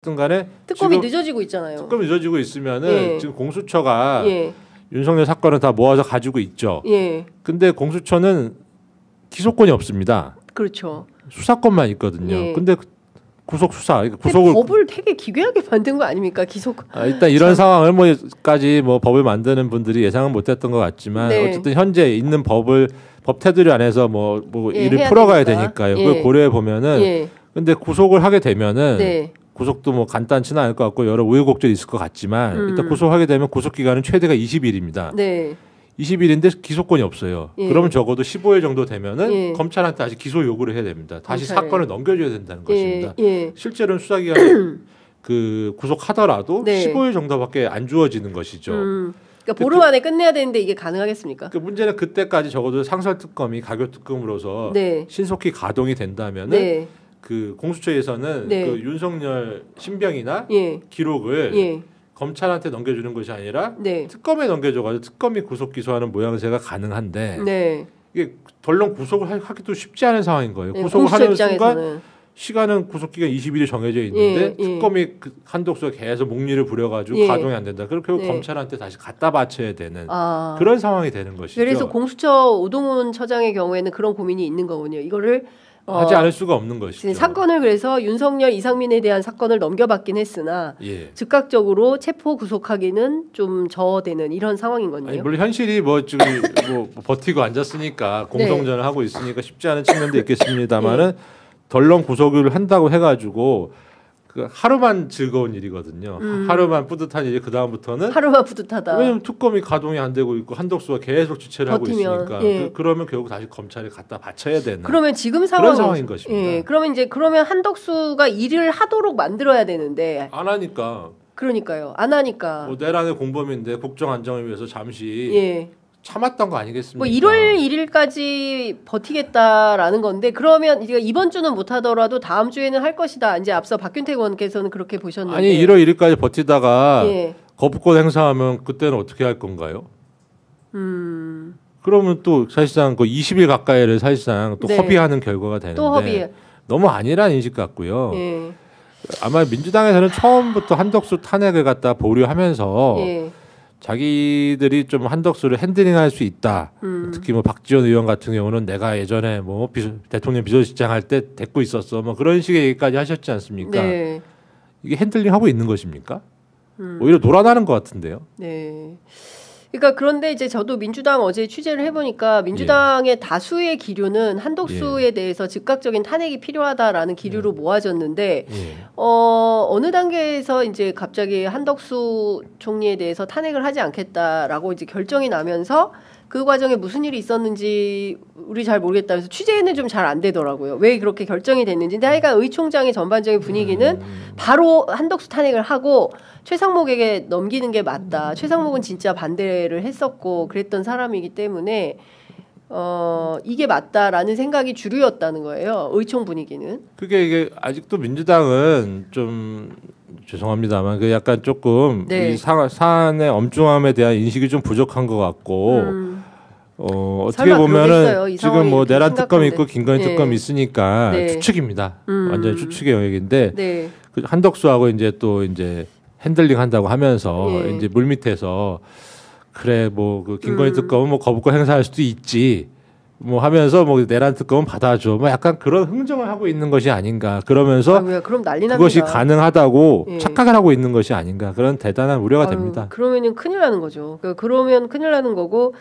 간에 특검이 늦어지고 있잖아요. 특검이 늦어지고 있으면은 예. 지금 공수처가 예. 윤석열 사건을 다 모아서 가지고 있죠. 예. 근데 공수처는 기소권이 없습니다. 그렇죠. 수사권만 있거든요. 예. 근데 구속 수사, 그러니까 구속을 법을 되게 기괴하게 만든 거 아닙니까? 기속. 일단 이런 상황을 뭐까지 법을 만드는 분들이 예상은 못했던 것 같지만 네. 어쨌든 현재 있는 법 테두리 안에서 예, 일을 풀어가야 되니까. 되니까요. 예. 그걸 고려해 보면은 예. 근데 구속을 하게 되면은 네. 구속도 간단치는 않을 것 같고 여러 우여곡절이 있을 것 같지만 일단 구속하게 되면 구속 기간은 최대가 20일입니다. 네. 20일인데 기소권이 없어요. 예. 그러면 적어도 15일 정도 되면은 예. 검찰한테 다시 기소 요구를 해야 됩니다. 다시 검찰에. 사건을 넘겨줘야 된다는 것입니다. 예. 실제로는 수사기간 구속하더라도 네. 15일 정도밖에 안 주어지는 것이죠. 그러니까 보름 안에 끝내야 되는데 이게 가능하겠습니까? 그 문제는 그때까지 적어도 상설특검이 가교특검으로서 네. 신속히 가동이 된다면은 네. 그 공수처에서는 네. 그 윤석열 신병이나 예. 기록을 예. 검찰한테 넘겨주는 것이 아니라 네. 특검에 넘겨줘가지고 특검이 구속 기소하는 모양새가 가능한데 네. 이게 덜렁 구속을 하기도 쉽지 않은 상황인 거예요. 네. 구속을 공수처 하는 입장에서는. 순간 시간은 구속기간 20일이 정해져 있는데 예. 특검이 한독수가 계속 목리를 부려가지고 예. 가동이 안 된다. 그럼 결국 네. 검찰한테 다시 갖다 바쳐야 되는 아. 그런 상황이 되는 것이죠. 그래서 공수처 오동훈 처장의 경우에는 그런 고민이 있는 거군요. 이거를 하지 않을 수가 없는 것이죠. 사건을 그래서 윤석열, 이상민에 대한 사건을 넘겨받긴 했으나 예. 즉각적으로 체포 구속하기는 좀 저되는 이런 상황인 거네요. 아니, 물론 현실이 지금 버티고 앉았으니까 공성전을 하고 있으니까 쉽지 않은 측면도 있겠습니다만은 덜렁 구속을 한다고 해가지고 그 하루만 즐거운 일이거든요. 하루만 뿌듯한 일이 그 다음부터는 하루만 뿌듯하다. 왜냐면 특검이 가동이 안 되고 있고 한덕수가 계속 주체를 하고 버티면, 있으니까 예. 그러면 결국 다시 검찰에 갖다 바쳐야 되는 그러면 지금 그런 상황인 것입니다. 예, 그러면 한덕수가 일을 하도록 만들어야 되는데 안 하니까 그러니까요. 안 하니까. 내란의 공범인데 국정 안정을 위해서 잠시 예. 참았던 거 아니겠습니까? 1월 1일까지 버티겠다라는 건데 그러면 이번 주는 못 하더라도 다음 주에는 할 것이다. 이제 앞서 박균택 의원께서는 그렇게 보셨는데. 아니 1월 1일까지 버티다가 예. 거부권 행사하면 그때는 어떻게 할 건가요? 그러면 또 사실상 그 20일 가까이를 사실상 또 네. 허비하는 결과가 되는데 또 허비. 너무 아니란 인식 같고요. 예. 아마 민주당에서는 처음부터 한덕수 탄핵을 갖다 보류하면서 예. 자기들이 좀 한덕수를 핸들링할 수 있다. 특히 박지원 의원 같은 경우는 내가 예전에 대통령 비서실장 할 때 데리고 있었어. 그런 식의 얘기까지 하셨지 않습니까? 네. 이게 핸들링하고 있는 것입니까? 오히려 놀아나는 것 같은데요. 네. 그러니까 그런데 이제 저도 민주당 어제 취재를 해보니까 민주당의 다수의 기류는 한덕수에 대해서 즉각적인 탄핵이 필요하다라는 기류로 모아졌는데 어느 단계에서 이제 갑자기 한덕수 총리에 대해서 탄핵을 하지 않겠다라고 이제 결정이 나면서 그 과정에 무슨 일이 있었는지 우리 잘 모르겠다면서 취재는 좀 잘 안 되더라고요. 왜 그렇게 결정이 됐는지. 근데 하여간 의 총장의 전반적인 분위기는 바로 한덕수 탄핵을 하고 최상목에게 넘기는 게 맞다. 최상목은 진짜 반대를 했었고 그랬던 사람이기 때문에 이게 맞다라는 생각이 주류였다는 거예요. 의총 분위기는. 이게 아직도 민주당은 좀 죄송합니다만 그 약간 조금 네. 이 사안의 엄중함에 대한 인식이 좀 부족한 것 같고 어떻게 보면은 지금 내란 특검 있고 김건희 특검 있으니까 네. 추측입니다. 완전 추측의 영역인데 네. 그 한덕수하고 이제 핸들링 한다고 하면서 이제 물밑에서 그래 그 김건희 특검은 거부권 행사할 수도 있지. 하면서 내란 특검은 받아줘. 약간 그런 흥정을 하고 있는 것이 아닌가. 그러면서 그럼 난리 납니다. 그것이 가능하다고 예. 착각을 하고 있는 것이 아닌가. 그런 대단한 우려가 됩니다. 그러면은 큰일 나는 거죠. 그러면 큰일 나는 거고